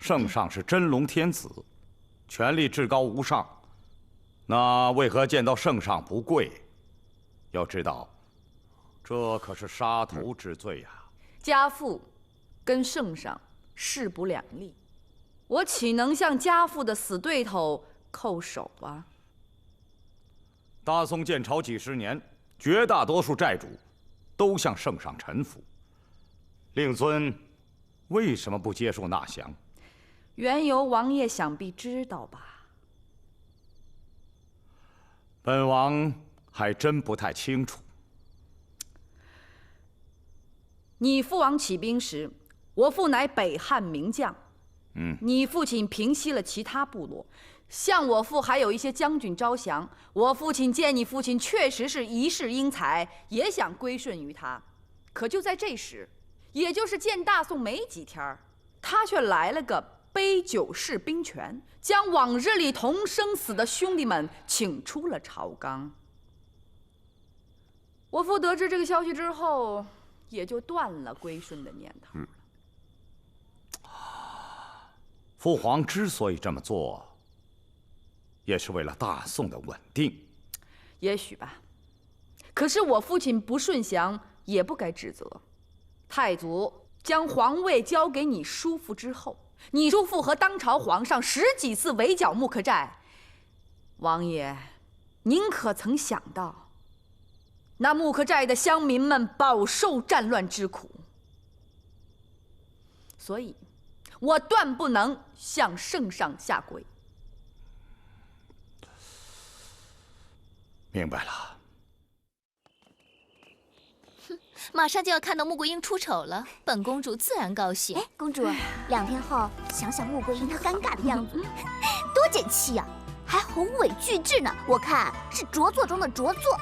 圣上是真龙天子，权力至高无上，那为何见到圣上不跪？要知道，这可是杀头之罪呀！家父跟圣上势不两立，我岂能向家父的死对头叩首啊？大宋建朝几十年，绝大多数债主都向圣上臣服，令尊为什么不接受纳降？缘由王爷想必知道吧？本王还真不太清楚。你父王起兵时，我父乃北汉名将。你父亲平息了其他部落，向我父还有一些将军招降。我父亲见你父亲确实是一世英才，也想归顺于他。可就在这时，也就是见大宋没几天，他却来了个杯酒释兵权，将往日里同生死的兄弟们请出了朝纲。我父得知这个消息之后，也就断了归顺的念头。父皇之所以这么做，也是为了大宋的稳定。也许吧。可是我父亲不顺降，也不该指责。太祖将皇位交给你叔父之后，你叔父和当朝皇上10几次围剿木克寨。王爷，您可曾想到，那木克寨的乡民们饱受战乱之苦？所以，我断不能向圣上下跪。明白了。马上就要看到穆桂英出丑了，本公主自然高兴。哎，公主，2天后想想穆桂英她尴尬的样子，多解气呀！还宏伟巨制呢，我看是拙作中的拙作。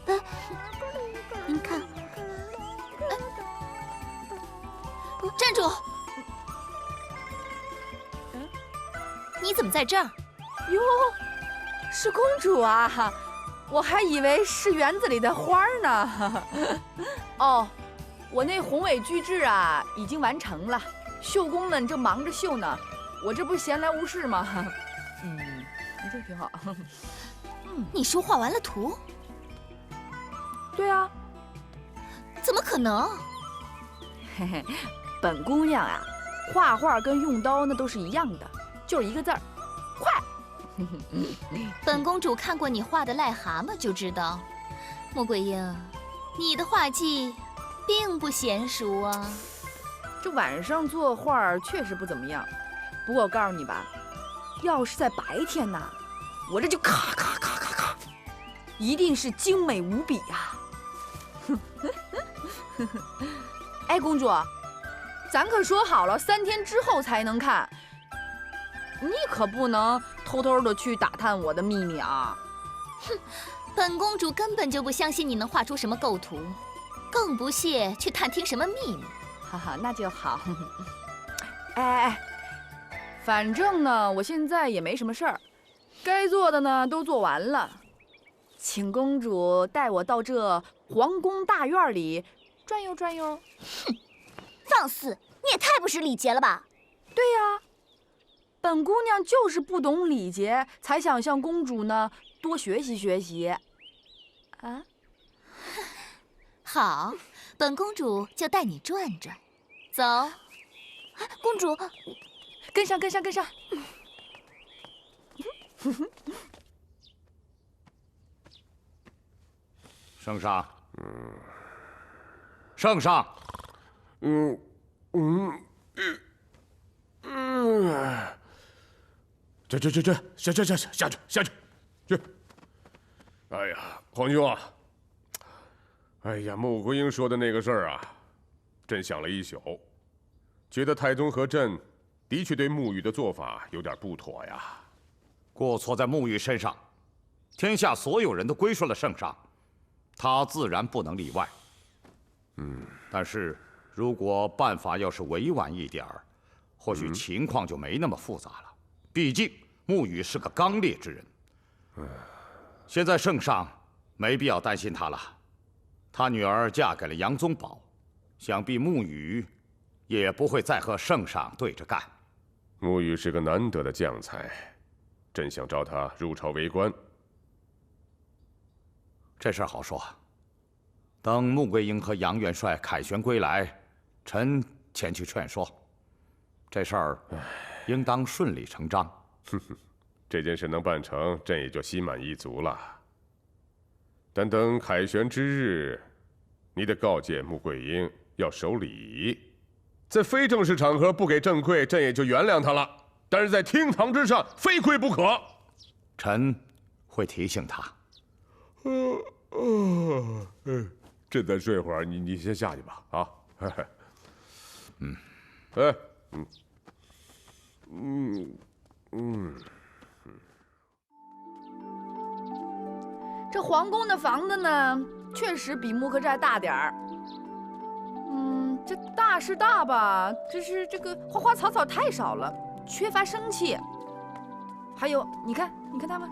哎，您看，站住！你怎么在这儿？哟，是公主啊！我还以为是园子里的花呢。哦，我那宏伟巨制啊，已经完成了，绣工们正忙着绣呢。我这不是闲来无事吗？你这挺好。你说画完了图？对啊。怎么可能？嘿嘿，本姑娘啊，画画跟用刀那都是一样的，就是一个字儿，快。本公主看过你画的癞蛤蟆就知道，穆桂英，你的画技并不娴熟啊。这晚上作画确实不怎么样，不过我告诉你吧，要是在白天呐，我这就咔咔咔咔咔，一定是精美无比呀。哎，公主，咱可说好了3天之后才能看，你可不能偷偷的去打探我的秘密啊！哼，本公主根本就不相信你能画出什么构图，更不屑去探听什么秘密。哈哈，那就好。哎，反正呢，我现在也没什么事儿，该做的呢都做完了，请公主带我到这皇宫大院里转悠转悠。哼，放肆！你也太不识礼节了吧？对呀，本姑娘就是不懂礼节，才想向公主呢多学习学习。啊？好，本公主就带你转转。走，公主，跟上，跟上，跟上。圣上，圣上，下去，去！哎呀，皇兄啊，哎呀，穆桂英说的那个事儿啊，朕想了一宿，觉得太宗和朕的确对沐雨的做法有点不妥呀。过错在沐雨身上，天下所有人都归顺了圣上，他自然不能例外。但是如果办法要是委婉一点儿，或许情况就没那么复杂了。毕竟沐雨是个刚烈之人。现在圣上没必要担心他了，他女儿嫁给了杨宗保，想必沐雨也不会再和圣上对着干。沐雨是个难得的将才，朕想召他入朝为官。这事儿好说，等穆桂英和杨元帅凯旋归来，臣前去劝说。这事儿应当顺理成章。这件事能办成，朕也就心满意足了。但等凯旋之日，你得告诫穆桂英要守礼，在非正式场合不给朕跪，朕也就原谅他了。但是在厅堂之上，非跪不可。臣会提醒他。朕再睡会儿，你先下去吧。啊，这皇宫的房子呢，确实比木克寨大点儿。这大是大吧，只是这个花花草草太少了，缺乏生气。还有，你看他们，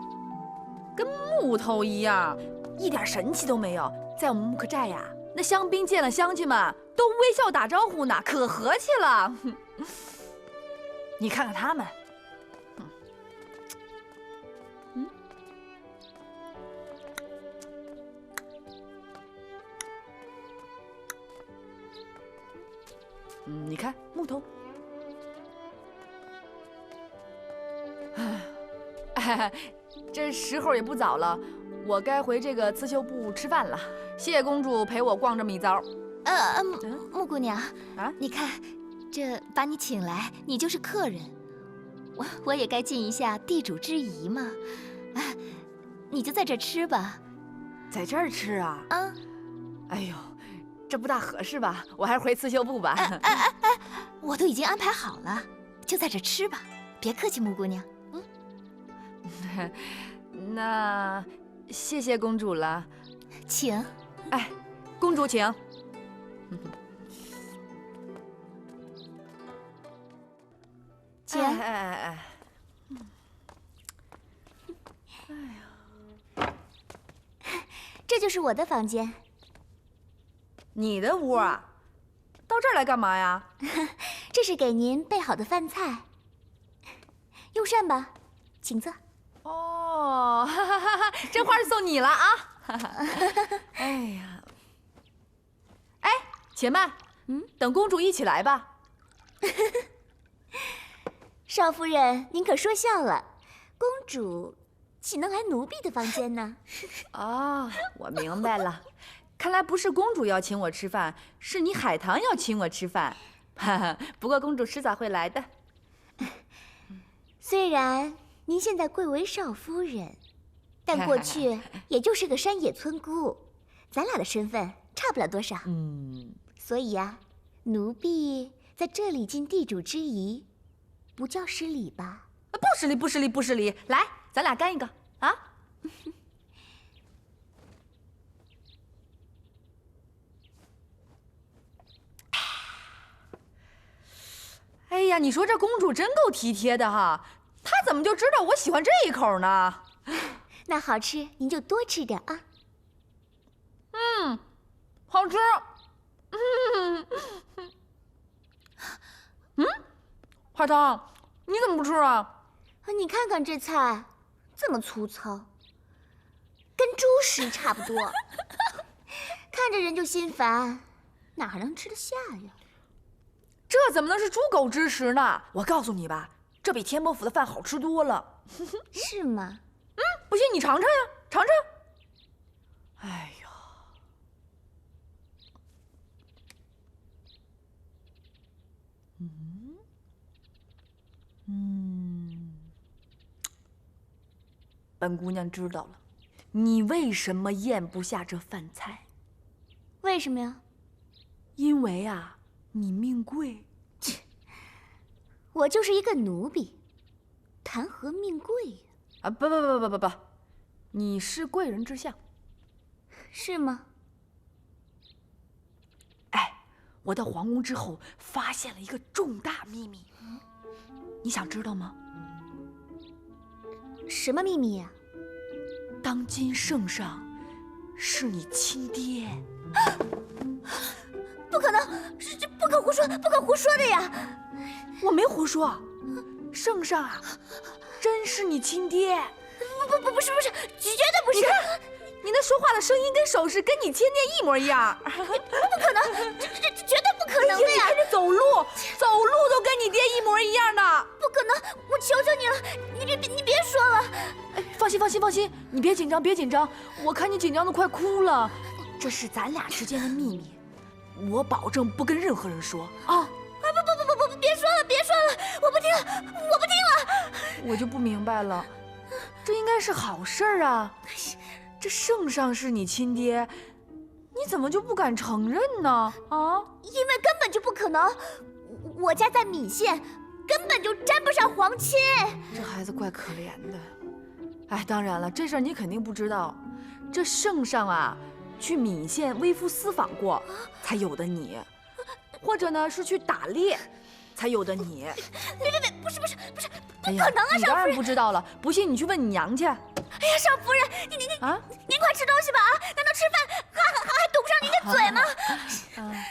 跟木头一样，一点神气都没有。在我们木克寨呀，那香槟见了乡亲们都微笑打招呼呢，可和气了。你看看他们。你看木头，这时候也不早了，我该回这个刺绣部吃饭了。谢谢公主陪我逛这么一遭。木姑娘啊，你看，这把你请来，你就是客人，我也该尽一下地主之谊嘛。你就在这吃吧。在这儿吃啊？啊，哎呦，这不大合适吧？我还是回刺绣部吧。我都已经安排好了，就在这吃吧。别客气，木姑娘。那谢谢公主了。请。哎，公主请。请。哎呀，这就是我的房间。你的屋啊？到这儿来干嘛呀？这是给您备好的饭菜，用膳吧，请坐。哦，这花是送你了啊！哎呀，哎，且慢，等公主一起来吧。少夫人，您可说笑了，公主岂能来奴婢的房间呢？哦，我明白了。看来不是公主要请我吃饭，是你海棠要请我吃饭。不过公主迟早会来的。虽然您现在贵为少夫人，但过去也就是个山野村姑，咱俩的身份差不了多少。所以呀，奴婢在这里尽地主之谊，不叫失礼吧？不失礼，不失礼，不失礼。来，咱俩干一个啊！哎呀，你说这公主真够体贴的哈，她怎么就知道我喜欢这一口呢？那好吃您就多吃点啊。好吃。海棠，你怎么不吃啊？你看看这菜，这么粗糙，跟猪食差不多，看着人就心烦，哪还能吃得下呀？这怎么能是猪狗之食呢？我告诉你吧，这比天伯府的饭好吃多了。是吗？不信你尝尝呀，尝尝。哎呀，本姑娘知道了，你为什么咽不下这饭菜？为什么呀？因为啊，你命贵。我就是一个奴婢，谈何命贵呀？啊，不，你是贵人之相。是吗？哎，我到皇宫之后发现了一个重大秘密，你想知道吗？什么秘密呀？当今圣上是你亲爹。不可能，这不可胡说，不可胡说的呀！我没胡说，圣上啊，真是你亲爹。不是，绝对不是！你那说话的声音跟手势跟你亲爹一模一样。不可能，这绝对不可能的呀！你看这走路都跟你爹一模一样的。不可能，我求求你了，你别说了。哎，放心，你别紧张，我看你紧张的快哭了。这是咱俩之间的秘密，我保证不跟任何人说啊！不，别说了，我不听了。我就不明白了，这应该是好事儿啊。这圣上是你亲爹，你怎么就不敢承认呢？啊？因为根本就不可能，我家在岷县，根本就沾不上皇亲。这孩子怪可怜的。哎，当然了，这事儿你肯定不知道，这圣上啊，去岷县微服私访过，才有的你，或者呢是去打猎，才有的你。别，不是，哎呀，你当然不知道了，不信你去问你娘去。哎呀，少夫人，您快吃东西吧啊！难道吃饭还堵不上您的嘴吗？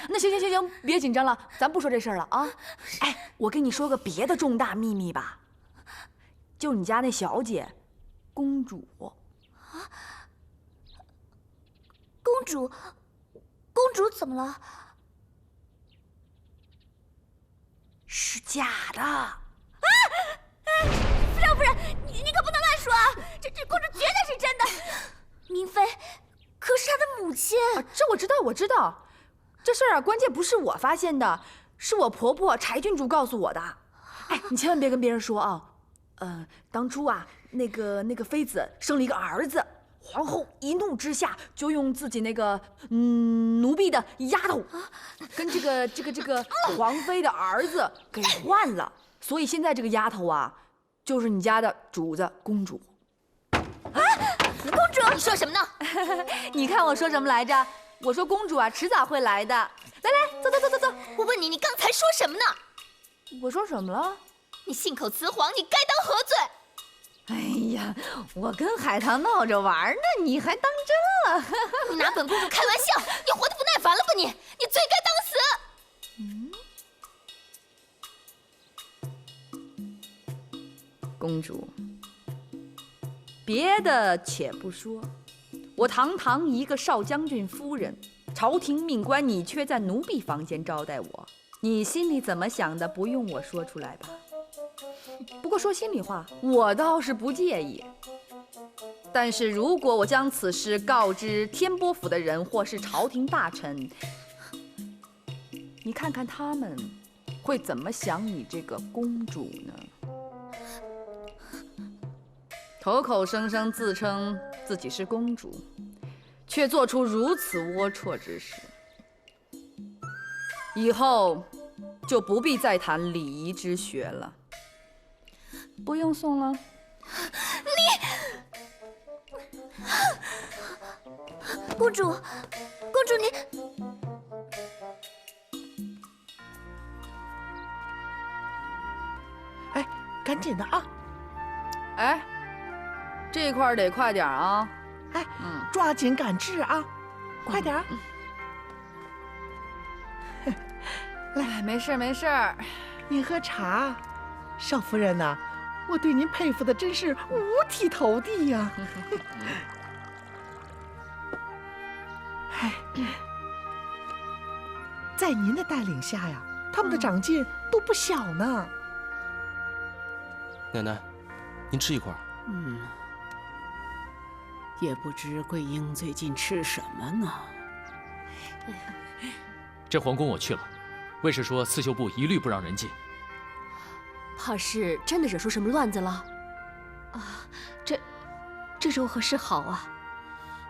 那行，别紧张了，咱不说这事儿了啊。哎，我跟你说个别的重大秘密吧，就你家那小姐，公主。啊？公主怎么了？是假的。少夫人，你可不能乱说啊！这公主绝对是真的。明妃，可是她的母亲。这我知道。这事儿啊，关键不是我发现的，是我婆婆柴郡主告诉我的。哎，你千万别跟别人说啊。当初啊，那个妃子生了一个儿子，皇后一怒之下就用自己那个奴婢的丫头，跟这个皇妃的儿子给换了，所以现在这个丫头啊，就是你家的主子公主。公主，你说什么呢？你看我说什么来着？我说公主啊，迟早会来的。来，走。我问你，你刚才说什么呢？我说什么了？你信口雌黄，你该当何罪？哎呀，我跟海棠闹着玩呢，你还当真了？你拿本公主开玩笑，你活得不耐烦了吧你？你罪该当死！公主，别的且不说，我堂堂一个少将军夫人，朝廷命官，你却在奴婢房间招待我，你心里怎么想的？不用我说出来吧。不过说心里话，我倒是不介意。但是如果我将此事告知天波府的人或是朝廷大臣，你看看他们会怎么想你这个公主呢？口口声声自称自己是公主，却做出如此龌龊之事，以后就不必再谈礼仪之学了。不用送了。公主，你。哎，赶紧的啊！哎，这块得快点啊！哎，抓紧赶制啊！快点儿！来，没事。您喝茶。少夫人呐，我对您佩服的真是五体投地呀！哎，在您的带领下呀，他们的长进都不小呢。奶奶，您吃一块。也不知桂英最近吃什么呢？这皇宫我去了，卫士说刺绣部一律不让人进。怕是真的惹出什么乱子了？啊，这如何是好啊？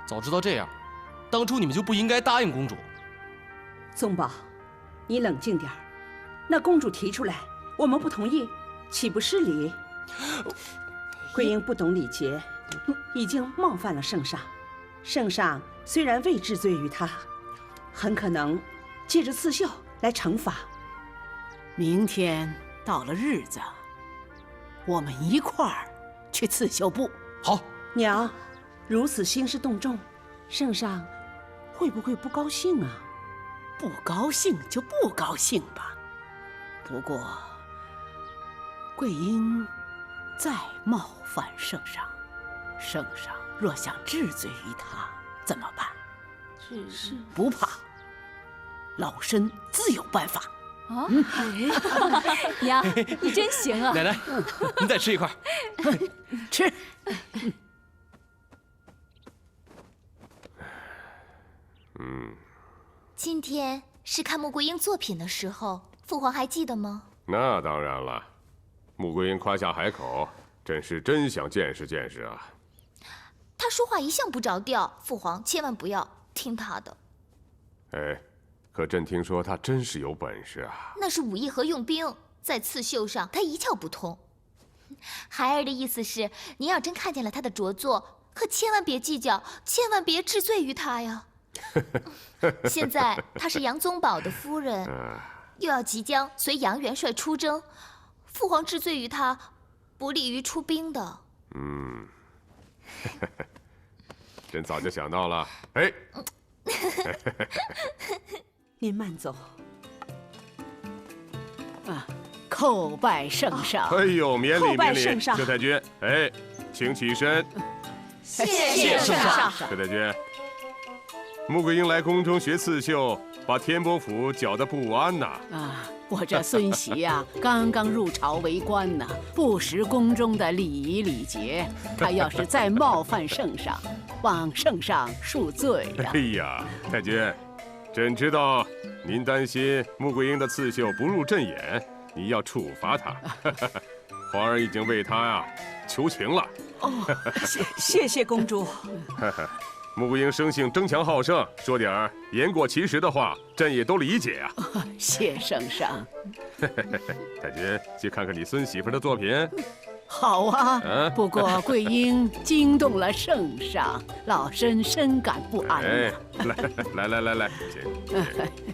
早知道这样，当初你们就不应该答应公主。宗宝，你冷静点儿。那公主提出来，我们不同意，岂不失礼？桂英不懂礼节，已经冒犯了圣上。圣上虽然未治罪于她，很可能借着刺绣来惩罚。明天到了日子，我们一块儿去刺绣部。好，娘，如此兴师动众，圣上会不会不高兴啊？不高兴就不高兴吧。不过，桂英再冒犯圣上，圣上若想治罪于他，怎么办？是不怕，老身自有办法。啊，娘，你真行啊！奶奶，您再吃一块。吃。今天是看穆桂英作品的时候，父皇还记得吗？那当然了，穆桂英夸下海口，真想见识见识啊。她说话一向不着调，父皇千万不要听她的。哎，可朕听说她真是有本事啊。那是武艺和用兵，在刺绣上她一窍不通。孩儿的意思是，您要真看见了她的着作，可千万别计较，千万别治罪于她呀。现在她是杨宗保的夫人，又要即将随杨元帅出征，父皇治罪于她，不利于出兵的。朕早就想到了。哎，您慢走。叩拜圣上。哎呦，免礼叩拜免礼，圣上佘太君，哎，请起身。谢圣上。佘太君，穆桂英来宫中学刺绣，把天波府搅得不安呐。我这孙媳呀，刚刚入朝为官呢，不识宫中的礼仪礼节。她要是再冒犯圣上，望圣上恕罪呀。哎呀，太君，朕知道您担心穆桂英的刺绣不入朕眼，你要处罚她。皇儿已经为她呀求情了。谢谢公主。穆桂英生性争强好胜，说点言过其实的话，朕也都理解呀。谢圣上。太君，去看看你孙媳妇的作品。好啊，不过桂英惊动了圣上，老身深感不安。哎，来，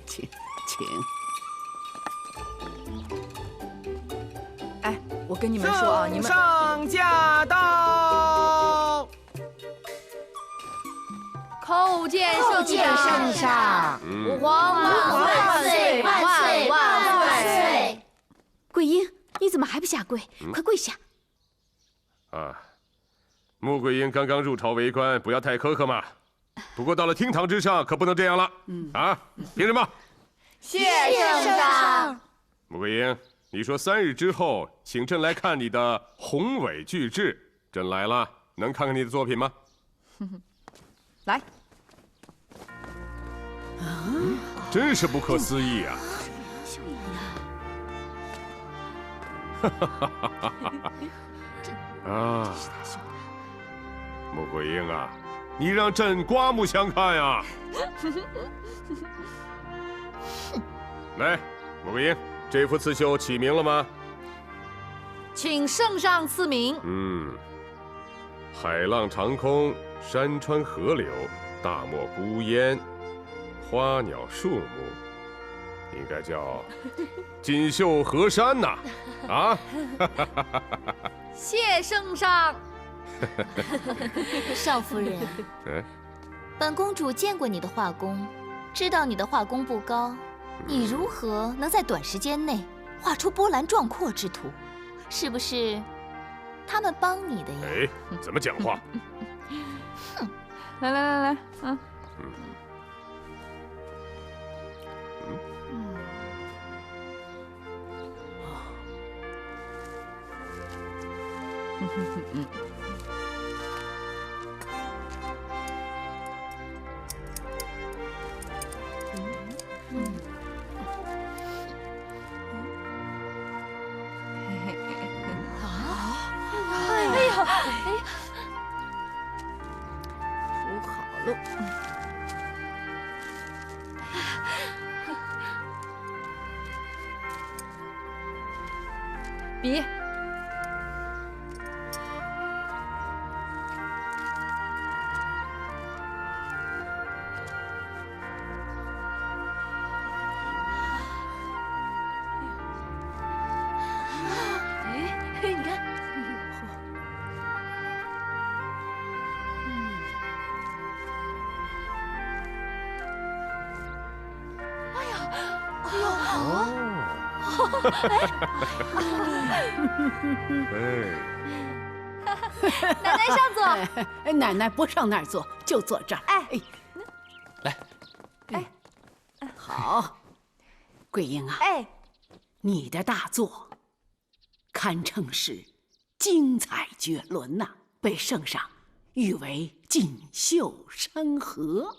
请。哎，我跟你们说啊，你们上驾到。叩见圣上，吾皇万岁万岁！桂英，你怎么还不下跪？快跪下！穆桂英刚刚入朝为官，不要太苛刻嘛。不过到了厅堂之上，可不能这样了。凭什么？谢圣上。穆桂英，你说3日之后，请朕来看你的宏伟巨制。朕来了，能看看你的作品吗？来。真是不可思议啊！穆桂英啊，你让朕刮目相看呀！来，穆桂英，这幅刺绣起名了吗？请圣上赐名。海浪长空，山川河流，大漠孤烟，花鸟树木，应该叫锦绣河山呐！谢圣上。少夫人，本公主见过你的画工，知道你的画工不高，你如何能在短时间内画出波澜壮阔之图？是不是他们帮你的呀？哎，怎么讲话？来，扶好了。笔。你看，奶奶上座。奶奶不上那儿坐，就坐这儿。哎，来，好，桂英啊，哎，你的大作堪称是精彩绝伦呐，被圣上誉为锦绣山河，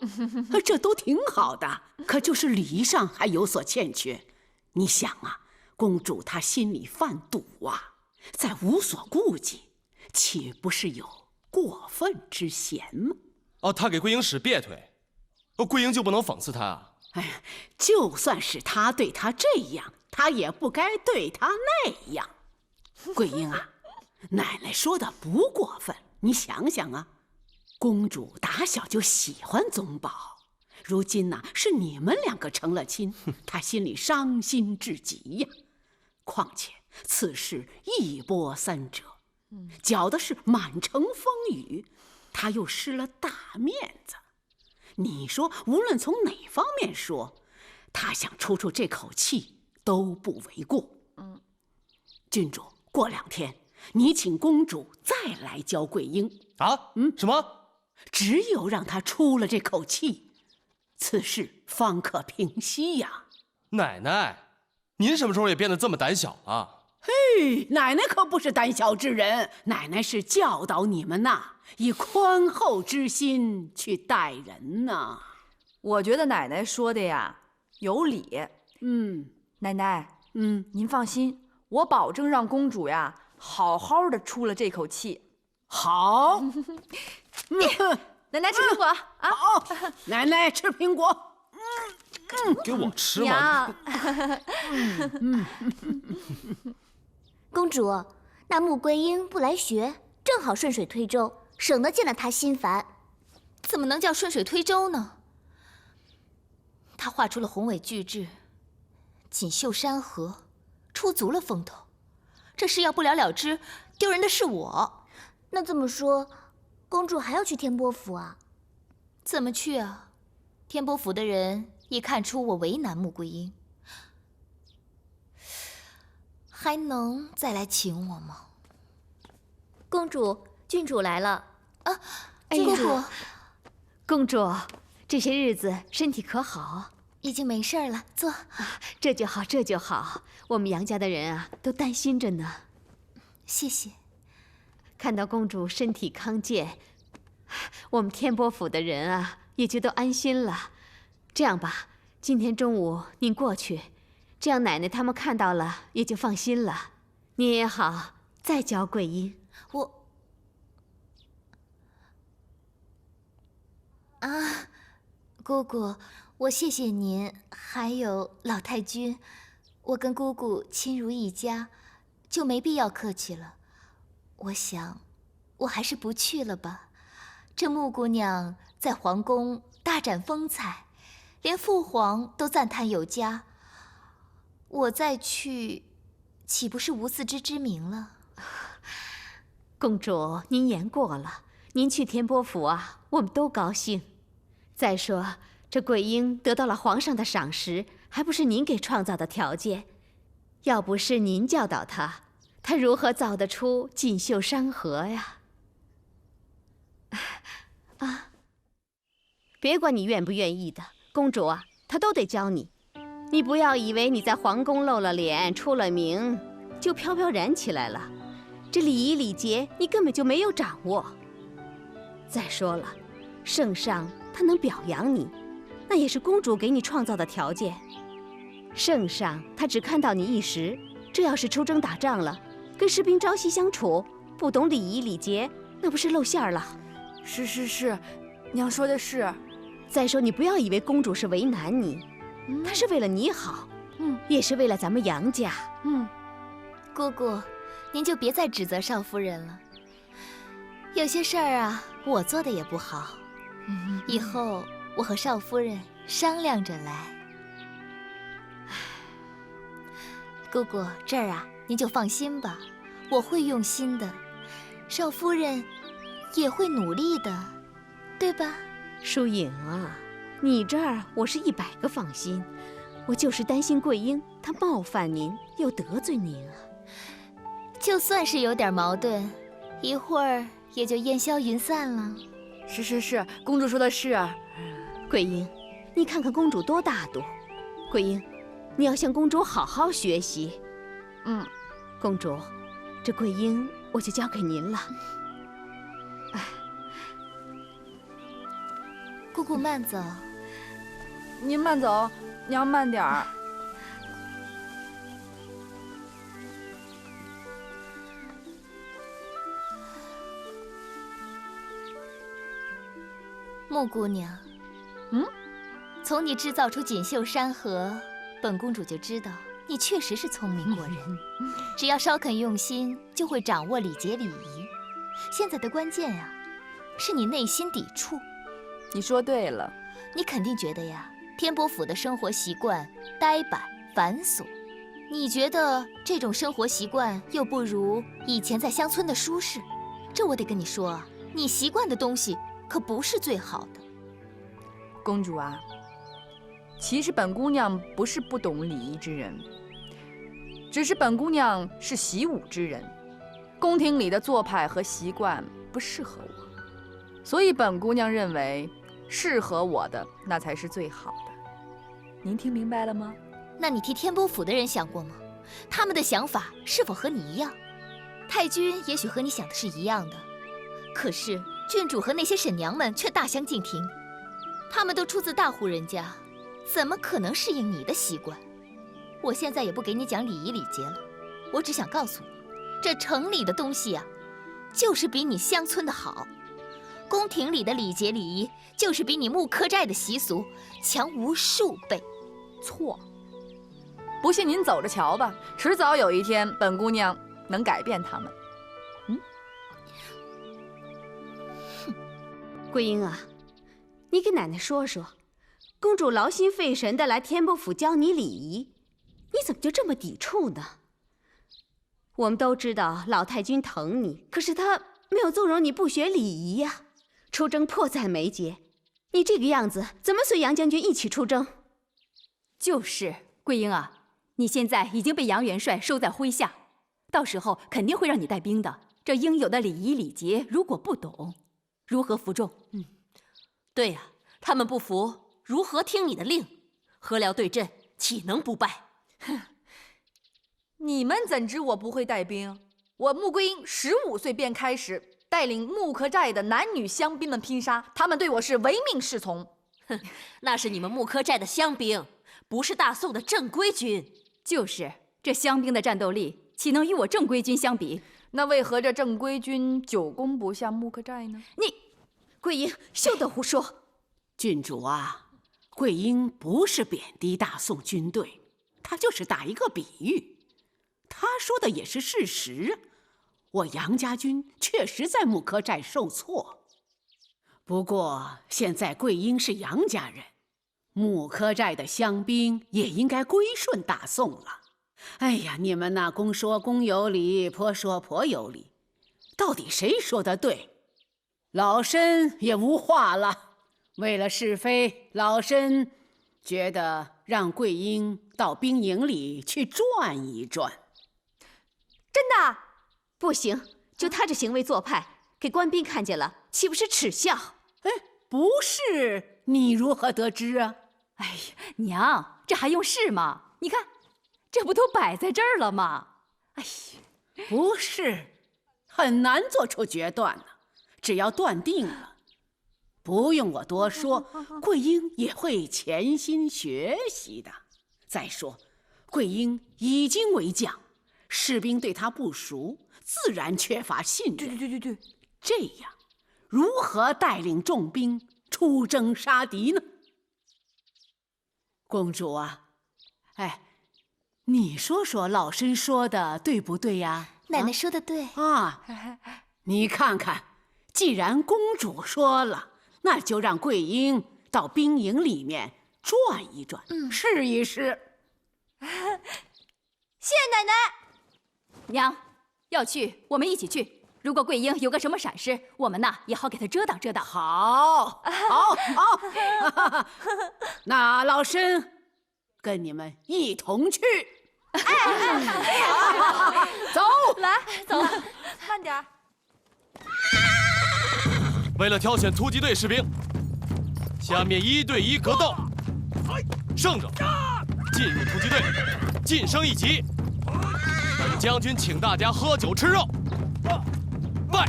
这都挺好的。可就是礼仪上还有所欠缺。你想啊，公主她心里犯堵啊，再无所顾忌，岂不是有过分之嫌吗？哦，他给桂英使别腿，桂英就不能讽刺他啊？哎呀，就算是他对她这样，他也不该对她那样。桂英啊，奶奶说的不过分。你想想啊，公主打小就喜欢宗保，如今呢是你们两个成了亲，她心里伤心至极呀。况且此事一波三折，搅的是满城风雨，她又失了大面子。你说无论从哪方面说，她想出这口气都不为过。郡主，过2天你请公主再来教桂英啊？什么？只有让她出了这口气，此事方可平息呀。奶奶，您什么时候也变得这么胆小了？嘿，奶奶可不是胆小之人，奶奶是教导你们呐，以宽厚之心去待人呐。我觉得奶奶说的呀有理。奶奶，您放心，我保证让公主呀好好的出了这口气。好，奶奶吃苹果啊！好，奶奶吃苹果。给我吃吗？娘，公主，那穆桂英不来学，正好顺水推舟，省得见了她心烦。怎么能叫顺水推舟呢？她画出了宏伟巨制，锦绣山河，出足了风头。这事要不了了之，丢人的是我。那这么说，公主还要去天波府啊？怎么去啊？天波府的人一看出我为难穆桂英，还能再来请我吗？公主，郡主来了。啊，公主，公主，这些日子身体可好？已经没事儿了，坐。这就好，这就好。我们杨家的人啊，都担心着呢。谢谢。看到公主身体康健，我们天波府的人啊，也就都安心了。这样吧，今天中午您过去，这样奶奶他们看到了也就放心了。您也好再教桂英。姑姑，我谢谢您，还有老太君，我跟姑姑亲如一家，就没必要客气了。我想，我还是不去了吧。这穆姑娘在皇宫大展风采，连父皇都赞叹有加。我再去，岂不是无自知之明了？公主，您言过了，您去天波府啊，我们都高兴。再说，这桂英得到了皇上的赏识，还不是您给创造的条件？要不是您教导她，她如何造得出锦绣山河呀？别管你愿不愿意的，公主啊，她都得教你。你不要以为你在皇宫露了脸、出了名，就飘飘然起来了。这礼仪礼节，你根本就没有掌握。再说了，圣上他能表扬你，那也是公主给你创造的条件。圣上他只看到你一时，这要是出征打仗了，跟士兵朝夕相处，不懂礼仪礼节，那不是露馅儿了？是，娘说的是。再说，你不要以为公主是为难你，她是为了你好，也是为了咱们杨家。姑姑，您就别再指责少夫人了。有些事儿啊，我做的也不好，以后我和少夫人商量着来。姑姑，这儿啊，您就放心吧，我会用心的，少夫人也会努力的，对吧？疏影啊，你这儿我是100个放心，我就是担心桂英她冒犯您，又得罪您啊。就算是有点矛盾，一会儿也就烟消云散了。是，公主说的是。桂英，你看看公主多大度。桂英，你要向公主好好学习。公主，这桂英我就交给您了。姑姑慢走。您慢走，娘慢点儿。穆姑娘，从你制造出锦绣山河，本公主就知道你确实是聪明过人。只要稍肯用心，就会掌握礼节礼仪。现在的关键呀，是你内心抵触。你说对了，你肯定觉得呀，天波府的生活习惯呆板繁琐。你觉得这种生活习惯又不如以前在乡村的舒适。这我得跟你说啊，你习惯的东西可不是最好的。公主啊，其实本姑娘不是不懂礼仪之人，只是本姑娘是习武之人，宫廷里的做派和习惯不适合我，所以本姑娘认为适合我的那才是最好的。您听明白了吗？那你替天波府的人想过吗？他们的想法是否和你一样？太君也许和你想的是一样的，可是郡主和那些婶娘们却大相径庭。他们都出自大户人家，怎么可能适应你的习惯？我现在也不给你讲礼仪礼节了，我只想告诉你，这城里的东西啊，就是比你乡村的好。宫廷里的礼节礼仪，就是比你木刻寨的习俗强无数倍。错，不信您走着瞧吧，迟早有一天，本姑娘能改变他们。桂英啊，你给奶奶说说，公主劳心费神的来天波府教你礼仪，你怎么就这么抵触呢？我们都知道老太君疼你，可是她没有纵容你不学礼仪呀。出征迫在眉睫，你这个样子怎么随杨将军一起出征？就是桂英啊，你现在已经被杨元帅收在麾下，到时候肯定会让你带兵的。这应有的礼仪礼节，如果不懂，如何服众？对呀，他们不服，如何听你的令？何辽对阵，岂能不败？哼，你们怎知我不会带兵？我穆桂英15岁便开始带领木刻寨的男女乡兵们拼杀，他们对我是唯命是从。哼，那是你们木刻寨的乡兵，不是大宋的正规军。就是这乡兵的战斗力，岂能与我正规军相比？那为何这正规军久攻不下木刻寨呢？你，桂英，休得胡说！郡主啊，桂英不是贬低大宋军队，她就是打一个比喻。她说的也是事实。我杨家军确实在木刻寨受挫，不过现在桂英是杨家人，木刻寨的乡兵也应该归顺大宋了。哎呀，你们那公说公有理，婆说婆有理，到底谁说的对？老身也无话了。为了是非，老身觉得让桂英到兵营里去转一转。真的？不行，就他这行为做派，给官兵看见了，岂不是耻笑？哎，不是，你如何得知啊？哎呀，娘，这还用试吗？你看，这不都摆在这儿了吗？哎呀，不是，很难做出决断呢。只要断定了，不用我多说，桂英也会潜心学习的。再说，桂英已经为将，士兵对她不熟，自然缺乏信任。对，这样如何带领重兵出征杀敌呢？公主啊，哎，你说说老身说的对不对呀？奶奶说的对啊，你看看，既然公主说了，那就让桂英到兵营里面转一转，试一试。谢奶奶。娘，要去我们一起去。如果桂英有个什么闪失，我们呐也好给她遮挡遮挡。好，那老身跟你们一同去。走，来，走，慢点。为了挑选突击队士兵，下面1对1格斗，胜者进入突击队，晋升1级。本将军请大家喝酒吃肉。拜。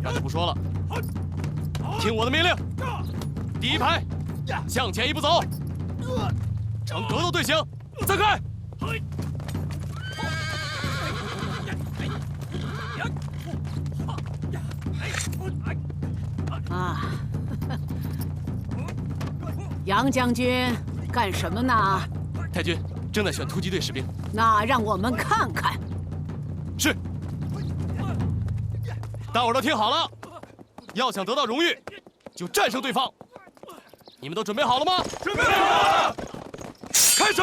别的不说了，听我的命令，第一排向前1步走，呈格斗队形，散开。啊，杨将军干什么呢？太君正在选突击队士兵。那让我们看看。是。大伙儿都听好了，要想得到荣誉，就战胜对方。你们都准备好了吗？准备好了。开始。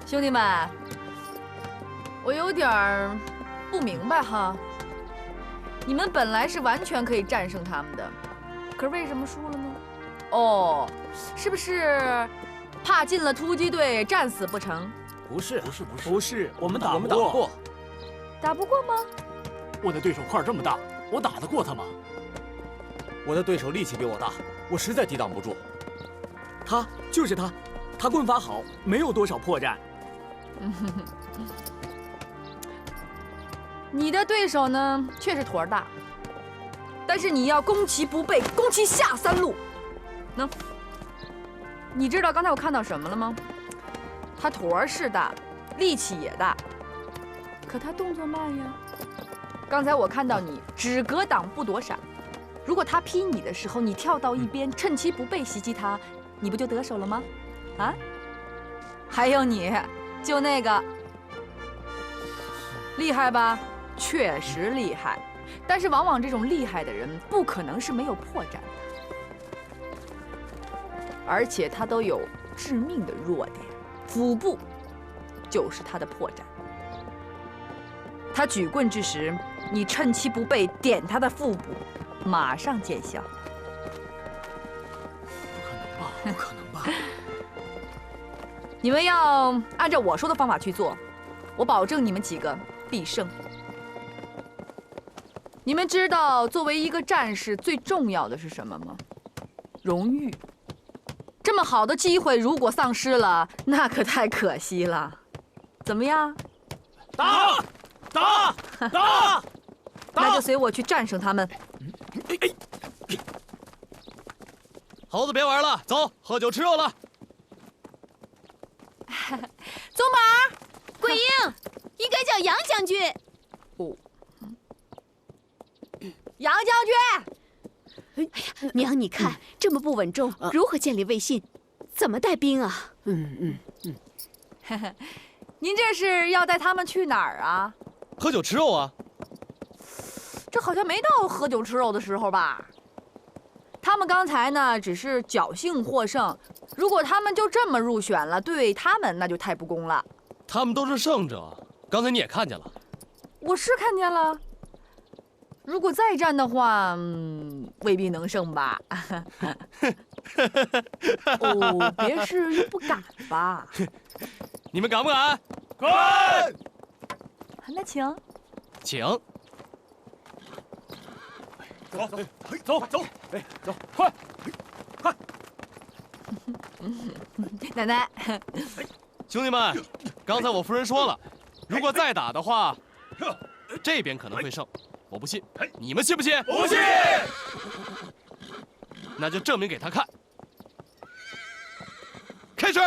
兄弟们，我有点儿不明白哈。你们本来是完全可以战胜他们的，可是为什么输了呢？哦，是不是怕进了突击队战死不成？不是，我们打不过。打不过吗？我的对手块这么大，我打得过他吗？我的对手力气比我大，我实在抵挡不住。就是他，他棍法好，没有多少破绽。你的对手呢，确实坨儿大，但是你要攻其不备，攻其下3路。能？你知道刚才我看到什么了吗？他坨儿是大，力气也大，可他动作慢呀。刚才我看到你只格挡不躲闪，如果他劈你的时候，你跳到一边，趁其不备袭击他，你不就得手了吗？啊？还有你，就那个厉害吧？确实厉害，但是往往这种厉害的人不可能是没有破绽的，而且他都有致命的弱点，腹部就是他的破绽。他举棍之时，你趁其不备点他的腹部，马上见效。不可能吧？你们要按照我说的方法去做，我保证你们几个必胜。你们知道作为一个战士最重要的是什么吗？荣誉。这么好的机会如果丧失了，那可太可惜了。怎么样？打！那就随我去战胜他们。猴子别玩了，走，喝酒吃肉了。宗马，桂英，应该叫杨将军。哦，杨将军。哎呀，娘，你看这么不稳重，如何建立威信？怎么带兵啊？您这是要带他们去哪儿啊？喝酒吃肉啊。这好像没到喝酒吃肉的时候吧？他们刚才呢，只是侥幸获胜。如果他们就这么入选了，对他们那就太不公了。他们都是胜者，刚才你也看见了。我是看见了。如果再战的话，未必能胜吧？哦，别是又不敢吧？你们敢不敢？敢！那请。请。走，快！快！奶奶，兄弟们，刚才我夫人说了，如果再打的话，这边可能会胜。我不信，你们信不信？不信。那就证明给他看。开始。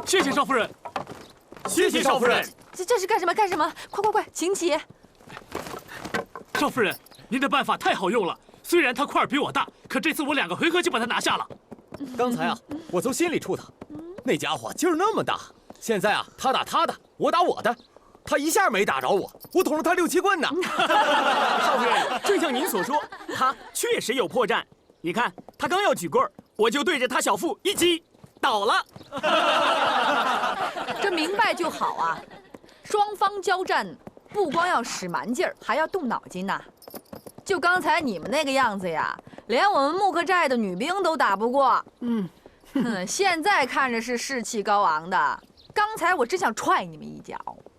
谢谢少夫人，谢谢少夫人。这是干什么？干什么？快，请起。少夫人，您的办法太好用了。虽然他块儿比我大，可这次我2个回合就把他拿下了。刚才啊，我从心里触他，那家伙劲儿那么大。现在啊，他打他的，我打我的，他一下没打着我，我捅了他6、7棍呢。少夫人，正像您所说，他确实有破绽。你看，他刚要举棍儿，我就对着他小腹一击，倒了。这明白就好啊！双方交战，不光要使蛮劲儿，还要动脑筋呐。就刚才你们那个样子呀，连我们木克寨的女兵都打不过。现在看着是士气高昂的，刚才我真想踹你们一脚。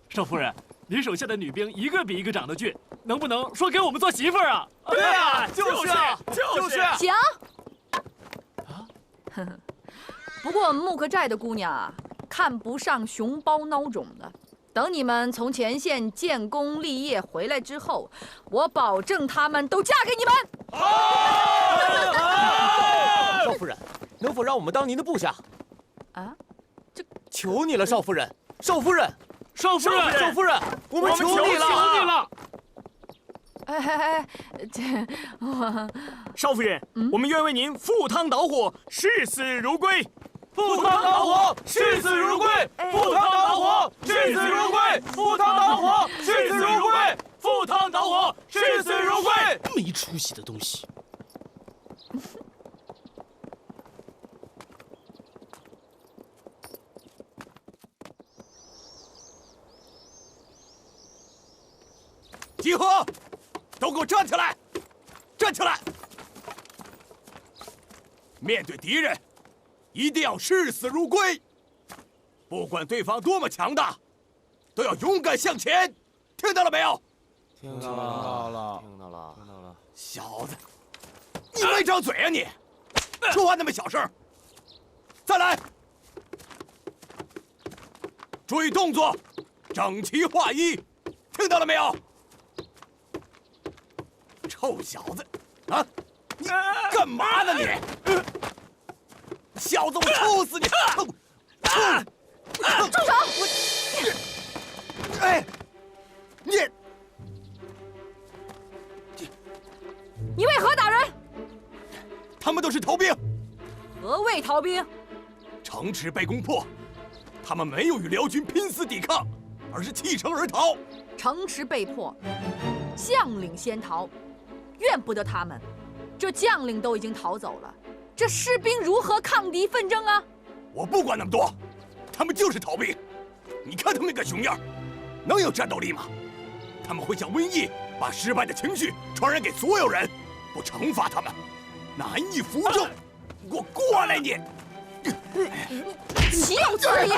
少夫人，您手下的女兵一个比一个长得俊，能不能说给我们做媳妇儿啊？对啊，就是。行。不过我们木克寨的姑娘啊，看不上熊包孬种的。等你们从前线建功立业回来之后，我保证她们都嫁给你们。少夫人，能否让我们当您的部下？啊？求你了，少夫人！少夫人！少夫人！少夫人！我们求你了！少夫人，我们愿为您赴汤蹈火，视死如归。赴汤蹈火，视死如归！赴汤蹈火，视死如归！赴汤蹈火，视死如归！赴汤蹈火，视死如归！没出息的东西！集合！都给我站起来！站起来！面对敌人，一定要视死如归。不管对方多么强大，都要勇敢向前。听到了没有？听到了。小子，你没张嘴啊你！说话那么小声。再来！注意动作，整齐划一。听到了没有？臭小子，啊！你干嘛呢你？小子，我抽死你！住手！哎，你为何打人？他们都是逃兵。何谓逃兵？城池被攻破，他们没有与辽军拼死抵抗，而是弃城而逃。城池被破，将领先逃，怨不得他们。这将领都已经逃走了，这士兵如何抗敌奋争啊？我不管那么多，他们就是逃兵。你看他们那个熊样，能有战斗力吗？他们会像瘟疫，把失败的情绪传染给所有人。不惩罚他们，难以服众。你给我过来你！岂有此理！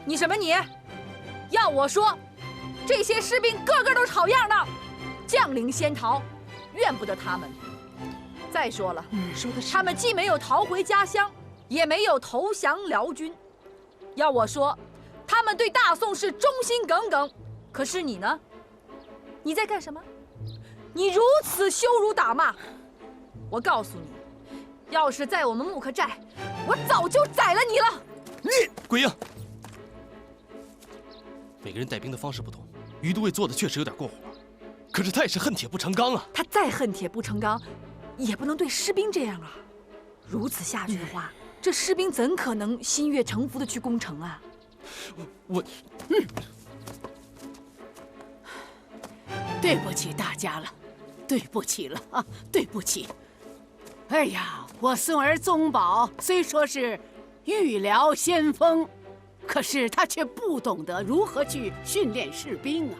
你什么你？要我说，这些士兵个个都是好样的。将领先逃，怨不得他们。再说了，他们既没有逃回家乡，也没有投降辽军。要我说，他们对大宋是忠心耿耿。可是你呢？你在干什么？你如此羞辱打骂，我告诉你，要是在我们木克寨，我早就宰了你了。桂英，每个人带兵的方式不同，于都尉做的确实有点过火。可是他也是恨铁不成钢啊！他再恨铁不成钢，也不能对士兵这样啊！如此下去的话，这士兵怎可能心悦诚服的去攻城啊？对不起大家了，对不起了啊，对不起。哎呀，我孙儿宗保虽说是御辽先锋，可是他却不懂得如何去训练士兵啊。